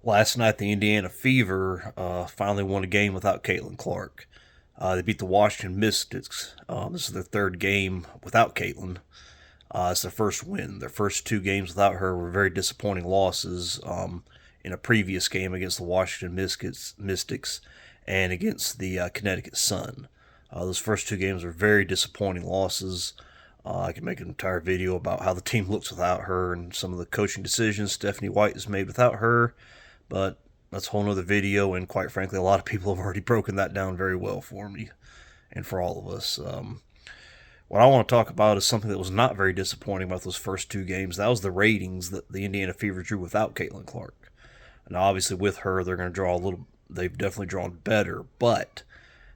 Last night, the Indiana Fever finally won a game without Caitlin Clark. They beat the Washington Mystics. This is their third game without Caitlin. It's their first win. Their first two games without her were very disappointing losses in a previous game against the Washington Mystics and against the Connecticut Sun. Those first two games were very disappointing losses. I can make an entire video about how the team looks without her and some of the coaching decisions Stephanie White has made without her. But that's a whole nother video, and quite frankly, a lot of people have already broken that down very well for me and for all of us. What I want to talk about is something that was not very disappointing about those first two games. That was the ratings that the Indiana Fever drew without Caitlin Clark. Now, obviously, with her, they're going to draw a little. They've definitely drawn better, but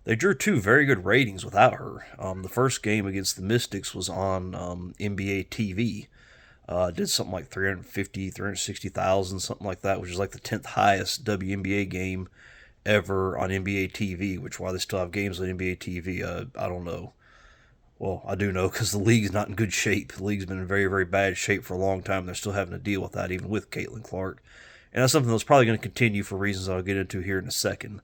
they drew two very good ratings without her. The first game against the Mystics was on NBA TV. Did something like 350, 360,000, something like that, which is like the 10th highest WNBA game ever on NBA TV, which why they still have games on NBA TV, I don't know. Well, I do know because the league's not in good shape. The league's been in very, very bad shape for a long time. They're still having to deal with that, even with Caitlin Clark. And that's something that's probably going to continue for reasons I'll get into here in a second.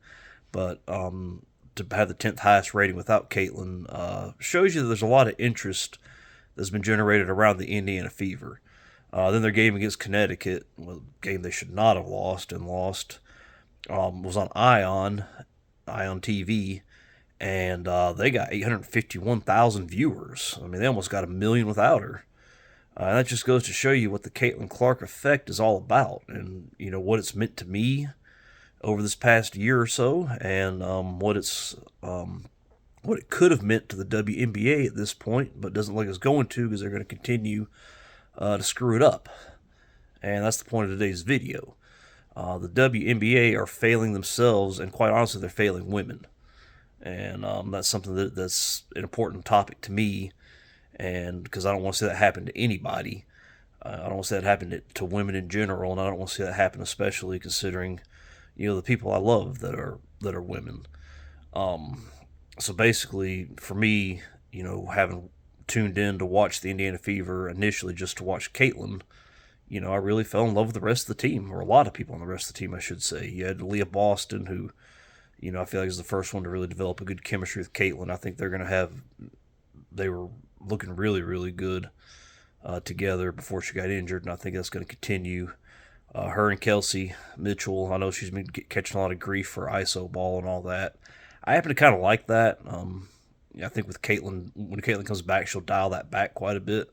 But to have the 10th highest rating without Caitlin shows you that there's a lot of interest that's been generated around the Indiana Fever. Then their game against Connecticut, a game they should not have lost and lost, was on Ion TV, and they got 851,000 viewers. I mean, they almost got a million without her. That just goes to show you what the Caitlin Clark effect is all about, and you know what it's meant to me over this past year or so, and what it could have meant to the WNBA at this point, but doesn't look like it's going to because they're going to continue to screw it up. And that's the point of today's video. The WNBA are failing themselves, and quite honestly, they're failing women. And that's something that's an important topic to me, and because I don't want to see that happen to anybody. I don't want to see that happen to women in general, and I don't want to see that happen especially considering, you know, the people I love that are women. So basically, for me, you know, having tuned in to watch the Indiana Fever initially just to watch Caitlin, you know, I really fell in love with the rest of the team, or a lot of people on the rest of the team, I should say. You had Leah Boston, who, you know, I feel like is the first one to really develop a good chemistry with Caitlin. I think they were looking really, really good together before she got injured, and I think that's going to continue. Her and Kelsey Mitchell, I know she's been catching a lot of grief for ISO ball and all that. I happen to kind of like that. I think with Caitlin, when Caitlin comes back, she'll dial that back quite a bit.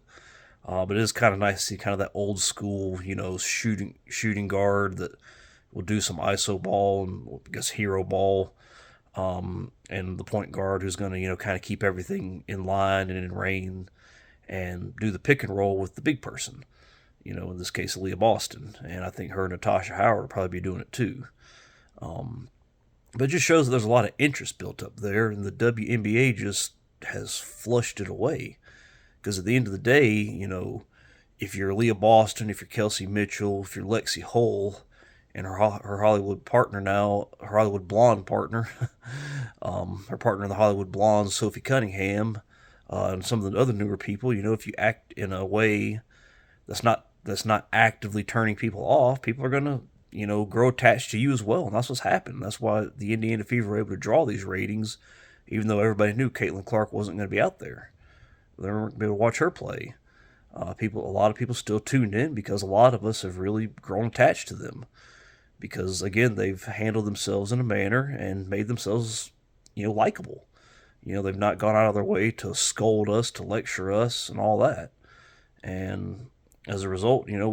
But it is kind of nice to see kind of that old school, you know, shooting guard that will do some ISO ball and I guess hero ball, and the point guard who's going to, you know, kind of keep everything in line and in rein and do the pick and roll with the big person. You know, in this case, Leah Boston, and I think her and Natasha Howard will probably be doing it too. But it just shows that there's a lot of interest built up there, and the WNBA just has flushed it away. Because at the end of the day, you know, if you're Leah Boston, if you're Kelsey Mitchell, if you're Lexi Hull, and her Hollywood partner now, her Hollywood Blonde partner, her partner in the Hollywood Blondes, Sophie Cunningham, and some of the other newer people, you know, if you act in a way that's not actively turning people off, people are going to, you know, grow attached to you as well. And that's what's happened. That's why the Indiana Fever were able to draw these ratings, even though everybody knew Caitlin Clark wasn't going to be out there. They weren't going to be able to watch her play. A lot of people still tuned in because a lot of us have really grown attached to them. Because, again, they've handled themselves in a manner and made themselves, you know, likable. You know, they've not gone out of their way to scold us, to lecture us, and all that. And as a result, you know,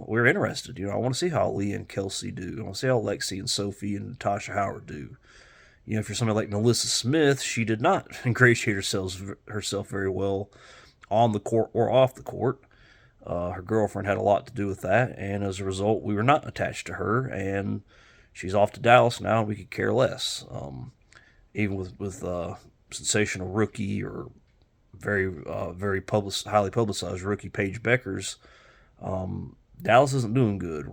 we're interested. You know, I want to see how Leah and Kelsey do. I want to see how Lexi and Sophie and Natasha Howard do. You know, if you're somebody like Melissa Smith, she did not ingratiate herself very well on the court or off the court. Her girlfriend had a lot to do with that, and as a result, we were not attached to her, and she's off to Dallas now, and we could care less. Even with sensational rookie or very highly publicized rookie Paige Beckers, Dallas isn't doing good.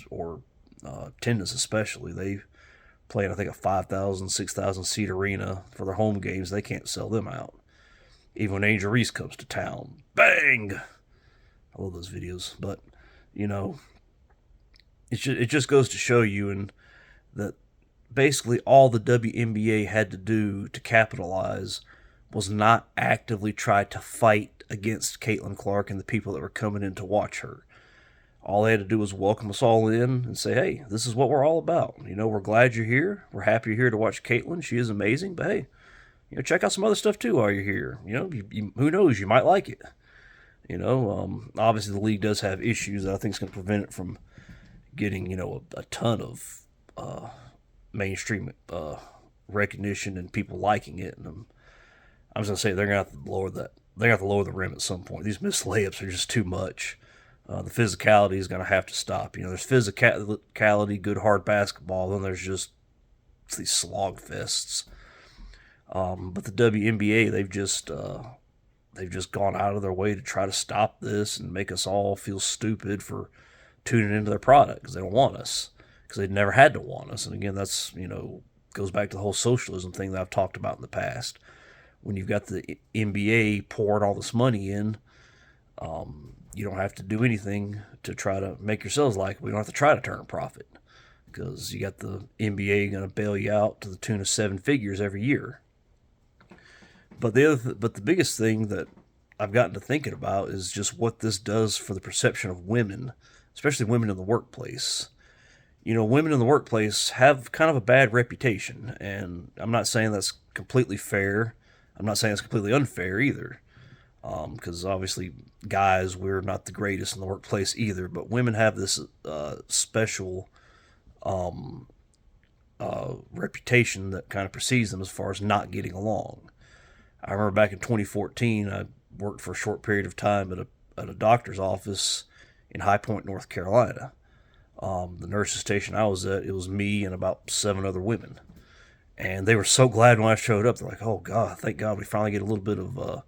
Or attendance especially. They playing, I think, a 5,000, 6,000 seat arena for their home games. They can't sell them out. Even when Angel Reese comes to town, bang! I love those videos, but you know, it just goes to show you and that basically all the WNBA had to do to capitalize was not actively try to fight against Caitlin Clark and the people that were coming in to watch her. All they had to do was welcome us all in and say, hey, this is what we're all about. We're glad you're here. We're happy you're here to watch Caitlin. She is amazing. But hey, check out some other stuff too while you're here. Who knows? You might like it. Obviously the league does have issues that I think is going to prevent it from getting, a ton of mainstream recognition and people liking it. And I'm just going to say they're going to have to lower that. They're going to have to lower the rim at some point. These missed layups are just too much. The physicality is going to have to stop. There's physicality, good hard basketball, then there's just these slog fests. But the WNBA, they've just gone out of their way to try to stop this and make us all feel stupid for tuning into their product because they don't want us, because they've never had to want us. And again, that's goes back to the whole socialism thing that I've talked about in the past. When you've got the NBA pouring all this money in, you don't have to do anything to try to make yourselves like. We don't have to try to turn a profit because you got the NBA going to bail you out to the tune of 7 figures every year. But the biggest thing that I've gotten to thinking about is just what this does for the perception of women, especially women in the workplace. Women in the workplace have kind of a bad reputation, and I'm not saying that's completely fair. I'm not saying it's completely unfair either, because obviously guys, we're not the greatest in the workplace either, but women have this special reputation that kind of precedes them as far as not getting along. I remember back in 2014, I worked for a short period of time at a doctor's office in High Point, North Carolina. The nurses station I was at, it was me and about 7 other women. And they were so glad when I showed up. They're like, oh, God, thank God we finally get a little bit of, well,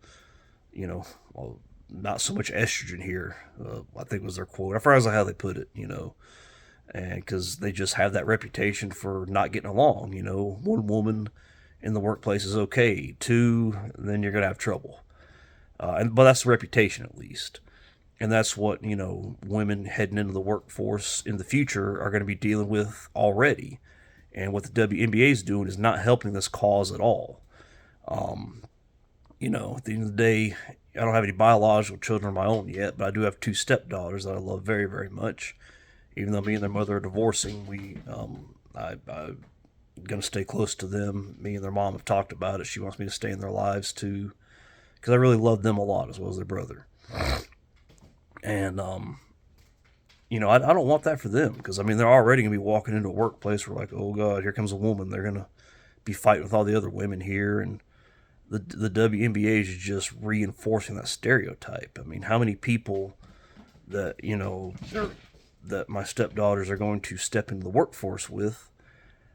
not so much estrogen here, I think was their quote. I forgot how they put it, and because they just have that reputation for not getting along. One woman in the workplace is okay. 2, then you're going to have trouble. But that's the reputation, at least. And that's what, women heading into the workforce in the future are going to be dealing with already. And what the WNBA is doing is not helping this cause at all. At the end of the day, I don't have any biological children of my own yet, but I do have 2 stepdaughters that I love very, very much. Even though me and their mother are divorcing, I'm going to stay close to them. Me and their mom have talked about it. She wants me to stay in their lives too, because I really love them a lot as well as their brother. And I don't want that for them, because they're already going to be walking into a workplace where, like, oh God, here comes a woman. They're going to be fighting with all the other women here, and the WNBA is just reinforcing that stereotype. How many people that that my stepdaughters are going to step into the workforce with?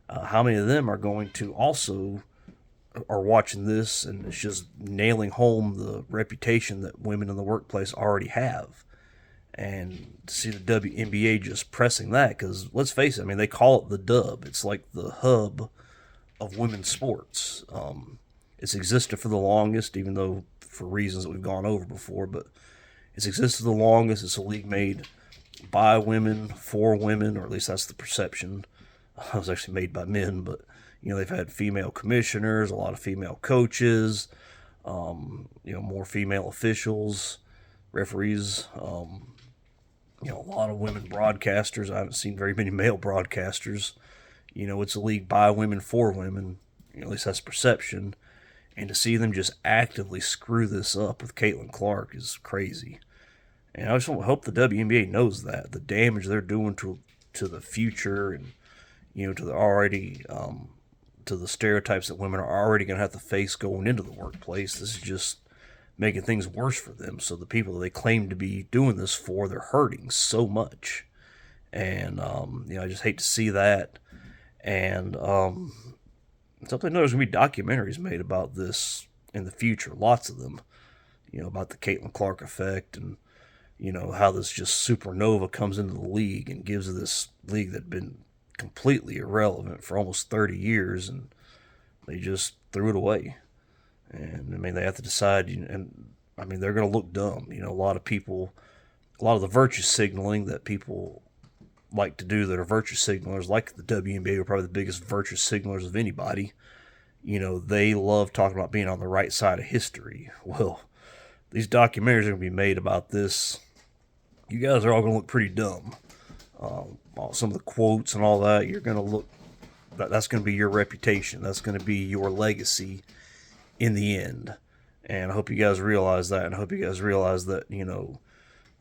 How many of them are going to also are watching this, and it's just nailing home the reputation that women in the workplace already have? And to see the WNBA just pressing that, because let's face it, they call it the dub. It's like the hub of women's sports. It's existed for the longest, even though for reasons that we've gone over before, but it's existed the longest. It's a league made by women, for women, or at least that's the perception. It was actually made by men, but they've had female commissioners, a lot of female coaches, more female officials, referees, a lot of women broadcasters. I haven't seen very many male broadcasters. It's a league by women, for women. At least that's perception. And to see them just actively screw this up with Caitlin Clark is crazy. And I just hope the WNBA knows that, the damage they're doing to the future, and to the already to the stereotypes that women are already going to have to face going into the workplace. This is just making things worse for them. So the people that they claim to be doing this for, they're hurting so much. And I just hate to see that. And something I know there's going to be documentaries made about this in the future, lots of them, about the Caitlin Clark effect, and how this just supernova comes into the league and gives this league that had been completely irrelevant for almost 30 years, and they just threw it away. And they have to decide, and they're going to look dumb. A lot of the virtue signaling that people like to do that are virtue signalers, like the WNBA are probably the biggest virtue signalers of anybody. They love talking about being on the right side of history. Well, these documentaries are going to be made about this. You guys are all going to look pretty dumb. Some of the quotes and all that, you're going to look, that's going to be your reputation. That's going to be your legacy in the end. And I hope you guys realize that. And I hope you guys realize that,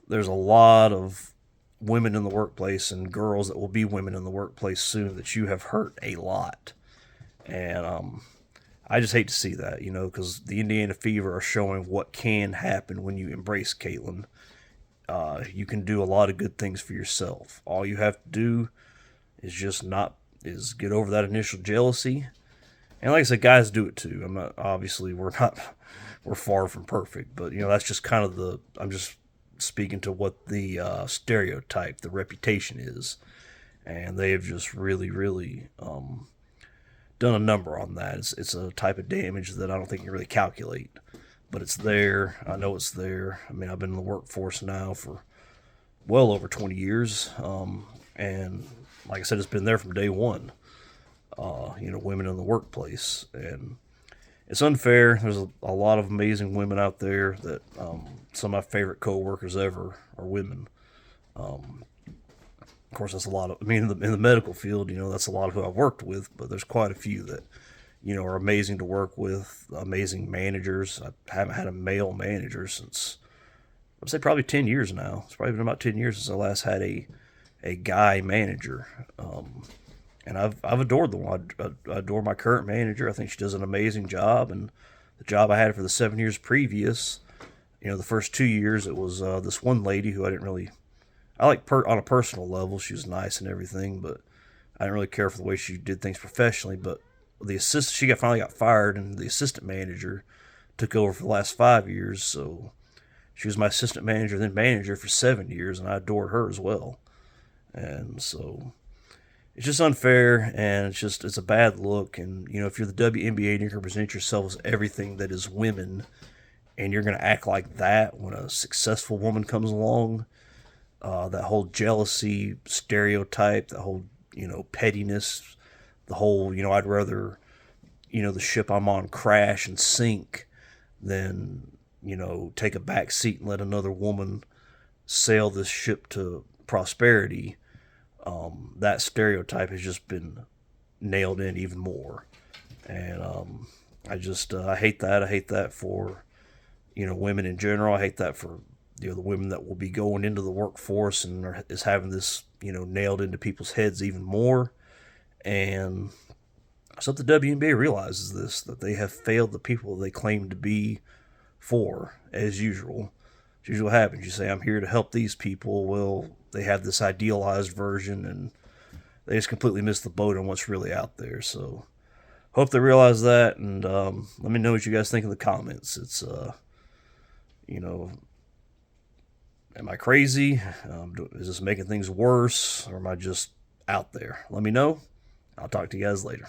there's a lot of women in the workplace and girls that will be women in the workplace soon that you have hurt a lot. And I just hate to see that, because the Indiana Fever are showing what can happen when you embrace Caitlin. You can do a lot of good things for yourself. All you have to do is get over that initial jealousy. And like I said, guys do it too. We're far from perfect, but that's just kind of I'm just speaking to what the stereotype, the reputation is. And they have just really, really done a number on that. It's a type of damage that I don't think you can really calculate, but it's there. I know it's there. I mean, I've been in the workforce now for well over 20 years, and like I said, it's been there from day one. Women in the workplace, and it's unfair. There's a lot of amazing women out there that some of my favorite co-workers ever are women. Of course, that's a lot of. I mean, in the medical field, that's a lot of who I've worked with, but there's quite a few that, are amazing to work with, amazing managers. I haven't had a male manager since, I'd say probably 10 years now. It's probably been about 10 years since I last had a guy manager. And I've adored the one. I adore my current manager. I think she does an amazing job. And the job I had for the 7 years previous, the first 2 years, it was this one lady who I didn't really, I like on a personal level. She was nice and everything, but I didn't really care for the way she did things professionally. But she finally got fired, and the assistant manager took over for the last 5 years. So she was my assistant manager, then manager for 7 years, and I adored her as well. And so it's just unfair, and it's a bad look. And if you're the WNBA and you're going to present yourself as everything that is women, and you're going to act like that when a successful woman comes along, that whole jealousy stereotype, that whole pettiness, the whole I'd rather the ship I'm on crash and sink than take a back seat and let another woman sail this ship to prosperity. That stereotype has just been nailed in even more, and I hate that. I hate that for women in general. I hate that for the women that will be going into the workforce and is having this nailed into people's heads even more. And so the WNBA realizes this, that they have failed the people they claim to be for, as usual. As usual happens, you say, I'm here to help these people. Well, they have this idealized version, and they just completely miss the boat on what's really out there. So hope they realize that, and let me know what you guys think in the comments. It's, am I crazy? Is this making things worse, or am I just out there? Let me know. I'll talk to you guys later.